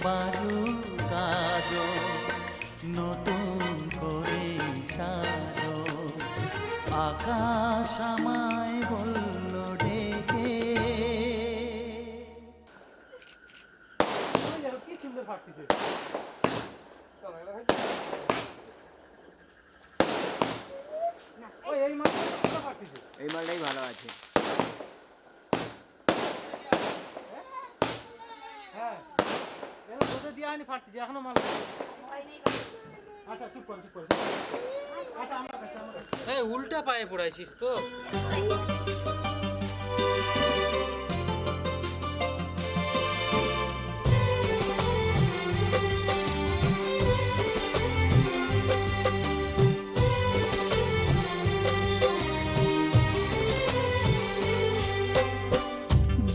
বাজু গাজো নতুন করে সাজো আকাশ আমায় বলল ডেকে। কি সুন্দর ফাটতেছে। এই মালটাই ভালো আছে। হ্যাঁ দিয়ে আনি ফাটতেছে এখনো মাল। আচ্ছা চুপ কর চুপ কর। আচ্ছা আমার কাছে এই উল্টা পায়ে পড়াইছিস তো।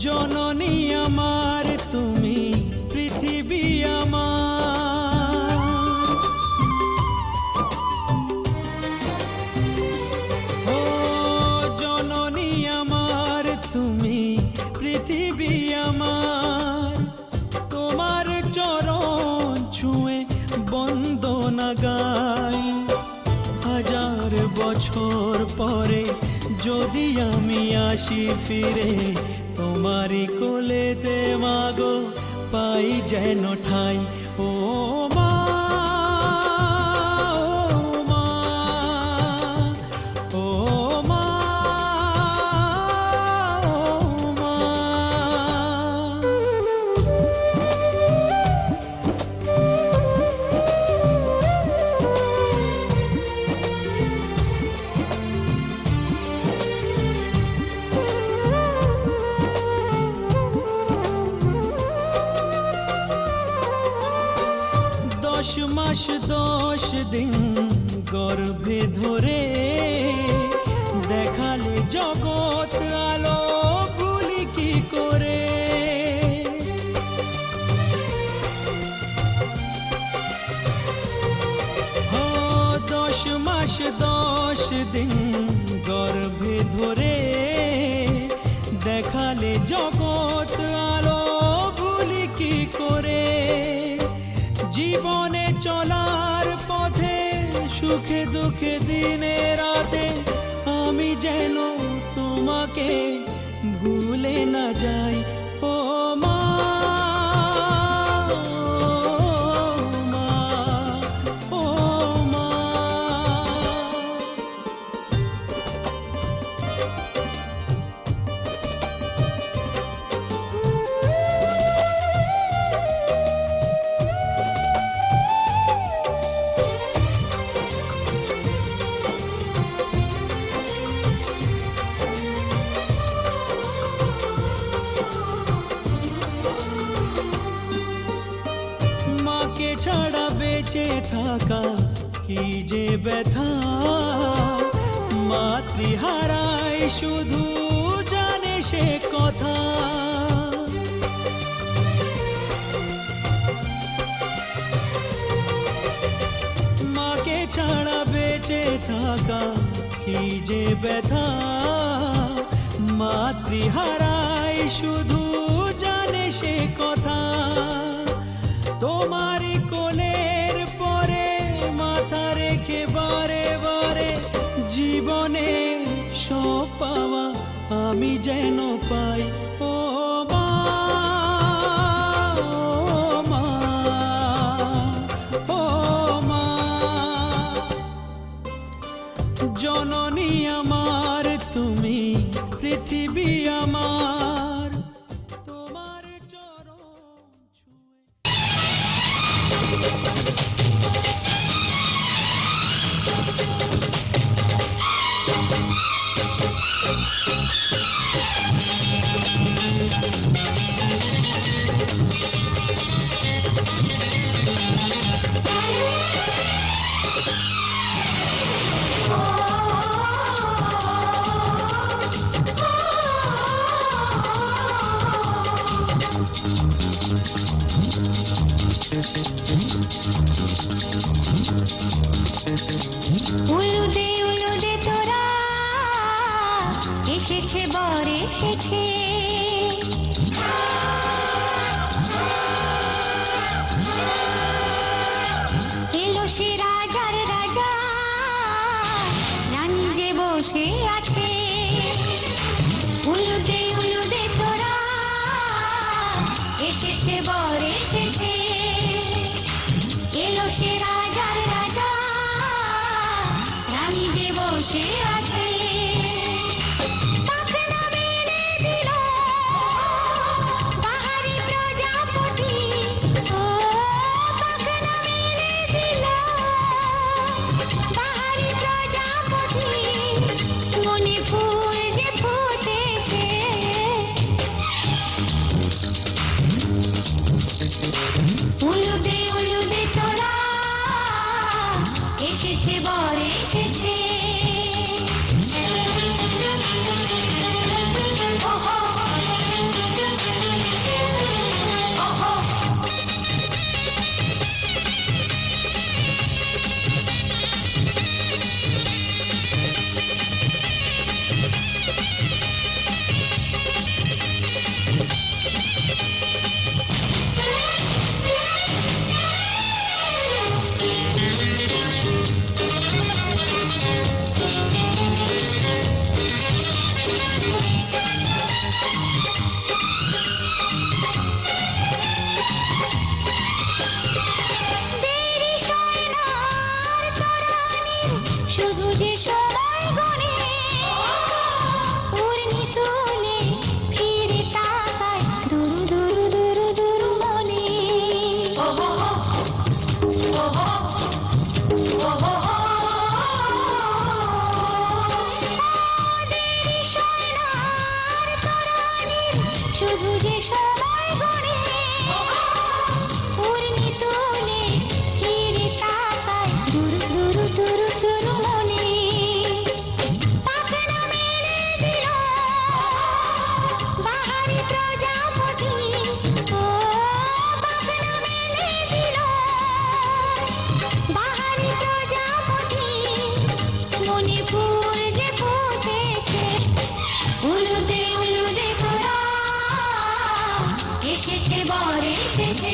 জননী আমার তুমি পৃথিবী আমার, ও জননী আমার তুমি পৃথিবী আমার, তোমার চরণ ছুঁয়ে বন্দনা গাই। হাজার বছর পরে যদি আমি আসি ফিরে তোমারি কোলেতে মাগো পাই যেন ঠাই। ও মা ও মা ও মা। দশ মাস 10 দিন গর্ভে ধরে দেখালে জগৎ আলো ভুলি কি করে। ও 10 মাস 10 দিন গর্ভে ধরে দেখালে জগৎ আলো ভুলি কি করে। জীবনে চলার পথে সুখে দুঃখে দিনে রাতে আমি যেন তোমাকে ভুলে না যাই। ও মা ও মা। মাকে ছাড়া বেঁচে থাকা কি যে ব্যথা, মাতৃহারাই শুধু জানে সে কথা। মাকে ছাড়া বেঁচে থাকা কি যে ব্যথা, মাতৃহারাই শুধু জানে সে কথা। তোমারি কোলের পরে মাথা রেখে বারে বারে জীবনে সব পাওয়া আমি যেন পাই। ও মা ও মা ও মা। জননী আমার তুমি পৃথিবী আমার, তোমার চরণ ছুঁয়ে। উলুদে তোরা এসেছে বর এসেছে, বসে আছে উলুদে উলুদে তোরা এসেছে বর এসেছে এলো সে রাজার রাজা রানী যে বসে আছে পাখনা মেলে দিল বাহারি প্রজাপতি ও পাখনা মেলে দিল বাহারি প্রজাপতি মনে ফুল যে ফুটেছে উলুদে উলুদে তোরা এসেছে বর এসেছে ওহো ওহো দেরি সয় না আর তরানির শুধু যে সময় গণে উড়নি তুলে ফিরে তাকায় দুরু দুরু দুরু দুরু মনে ওহো ওহো ওহো দেরি সয় না আর তরানির শুধু যে সময় গণে উড়নি তুলে ফিরে তাকায় দুরু দুরু দুরু দুরু মনে পাখনা মেলে দিল বাহারি প্রজাপতি ও পাখনা মেলে দিল বাহারি প্রজাপতি মনে ফুল যে ফুটেছে উলুদে উলুদে তোরা এসেছে বর এসেছে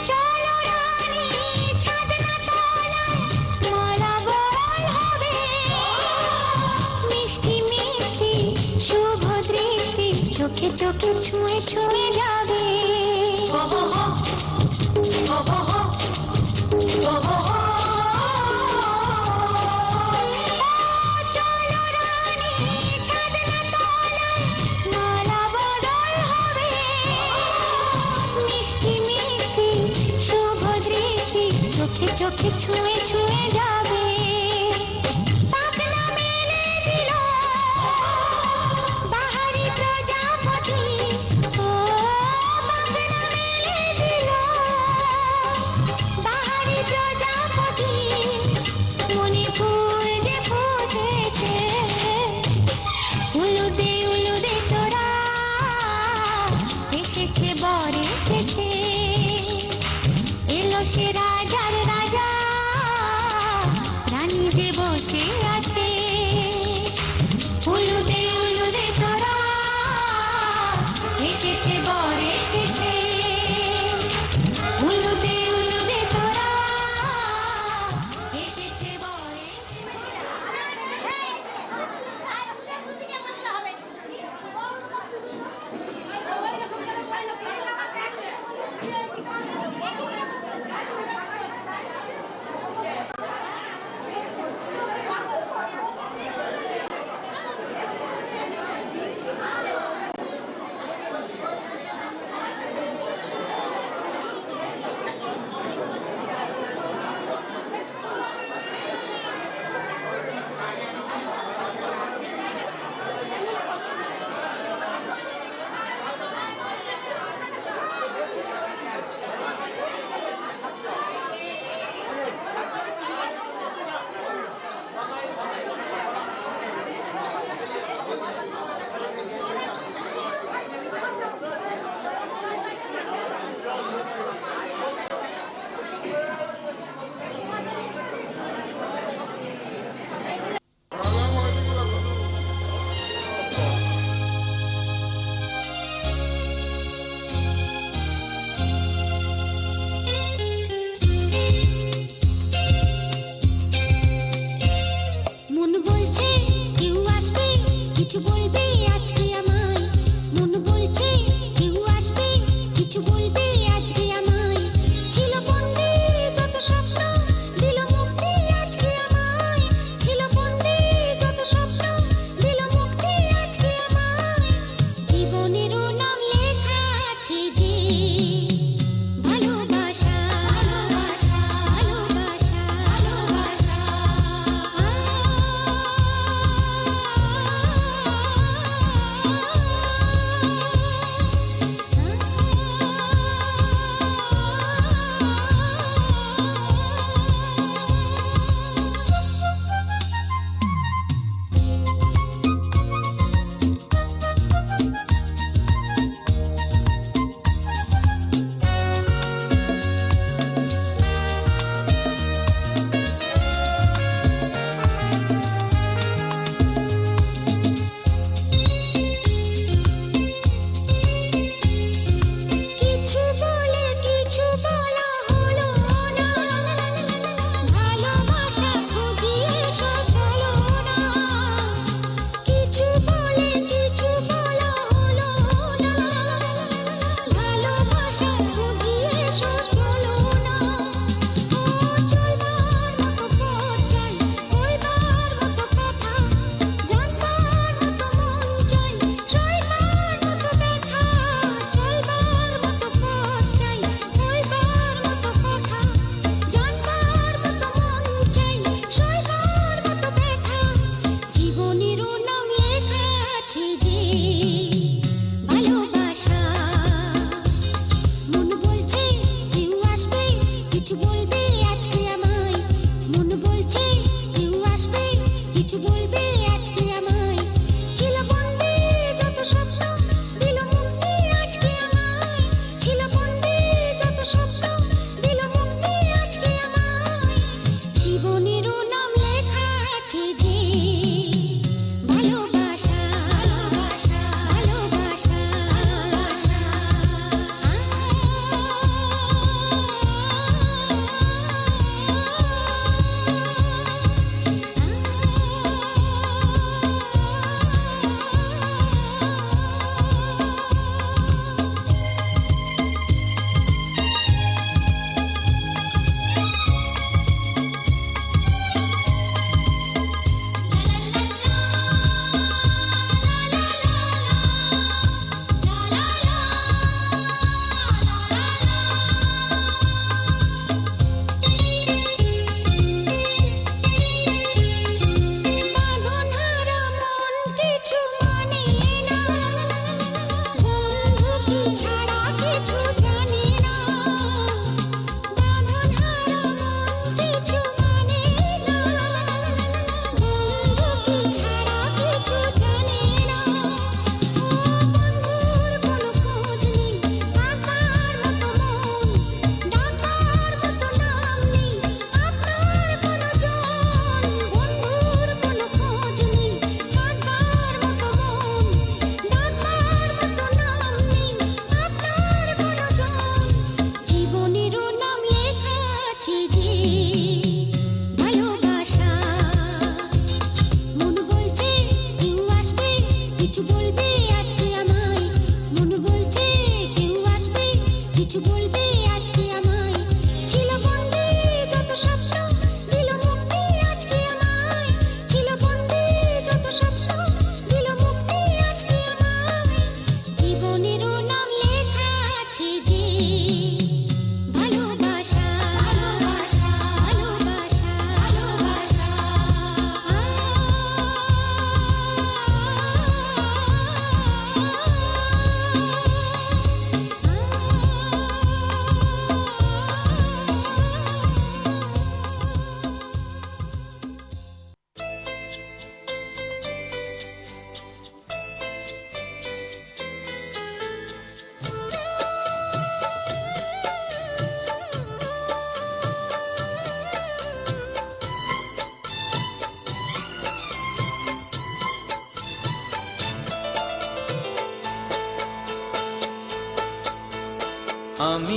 চলো রানী ছাদনা তলায় মালা বরণ হবে মিষ্টি মিষ্টি শুভ দৃষ্টি চোখে চোখে ছুঁয়ে ছুঁয়ে যাবে ওহো ওহো ওহো চলো রানী ছাদনা তলায় মালা বদল হবে মিষ্টি মিষ্টি শুভ দৃষ্টি চোখে চোখে ছুঁয়ে ছুঁয়ে যাবে পাখনা মেলে দিল বাহারি প্রজাপতি ও পাখনা মেলে দিল বাহারি প্রজাপতি মনে ফুল যে ফুটেছে উলুদে উলুদে তোরা এসেছে বর এসেছে এলো সে রাজার রাজা রানী যে বসে আছে উলুদে উলুদে তোরা এসেছে বর এসেছে উলুদে উলুদে তোরা এসেছে বর এসেছে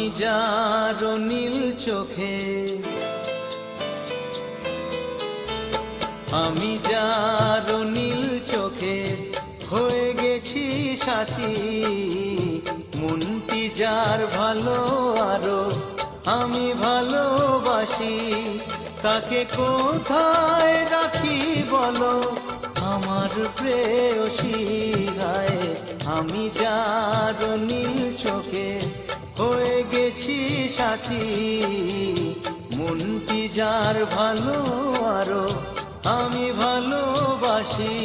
আমি যার নীল চোখে, আমি যার নীল চোখে হয়ে গেছি সাথী। মনটি যার ভালো আরো আমি ভালোবাসি, তাকে কোথায় রাখি বলো আমার প্রেয়সী। গায়ে আমি যার নীল চোখে হয়ে গেছি সাথী। মনটি যার ভালো আরো আমি ভালোবাসি।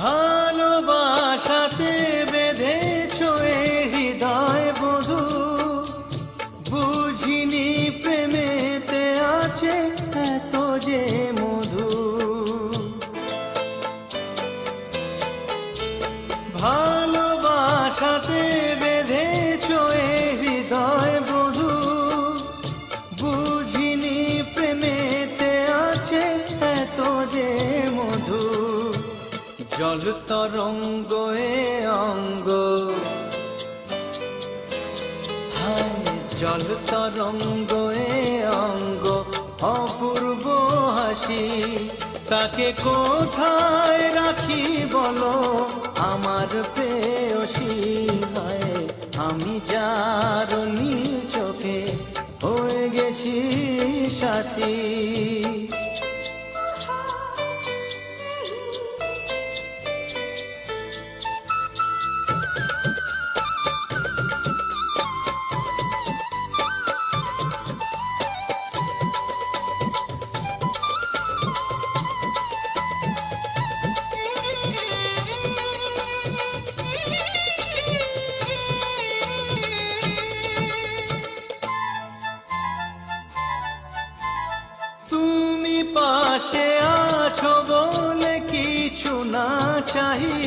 ভালোবাসাতে বেঁধেছ এ হৃদয় বধূ, বুঝিনি প্রেমেতে আছে এত যে মধু। ভালোবাসাতে বেঁধেছ এ হৃদয় বধূ, বুঝিনি প্রেমেতে আছে এত যে মধু। জল তরঙ্গ এ অঙ্গ, হায় জল তরঙ্গ এ অঙ্গ অপূর্ব হাসি। তাকে কোথায় রাখি বলো আমার প্রেয়সী। হায় আমি যার নীল চোখে হয়ে গেছি সাথী। তুমি পাশে আছো বলে কিছু না চাহি,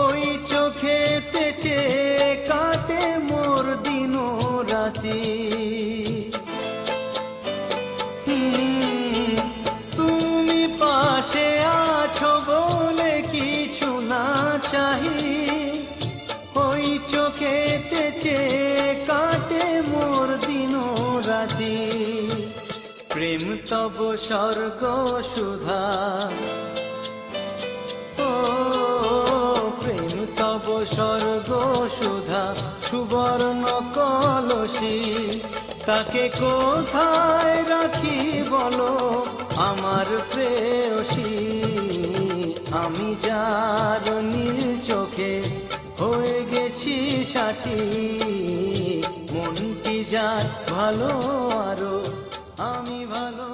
ওই চোখেতে চেয়ে কাটে মোর দিন রাতি। তুমি পাশে আছো বলে কিছু না চাহি, ওই চোখেতে চেয়ে কাটে মোর দিন রাতি। প্রেম তব স্বর্গ সুধা, ও প্রেম তব স্বর্গ সুধা সুবর্ণ কলসী। তাকে কোথায় রাখি বলো আমার প্রেয়সী। আমি যার নীল চোখে হয়ে গেছি সাথী। মনটি যার ভালো আরো আমি ভালো।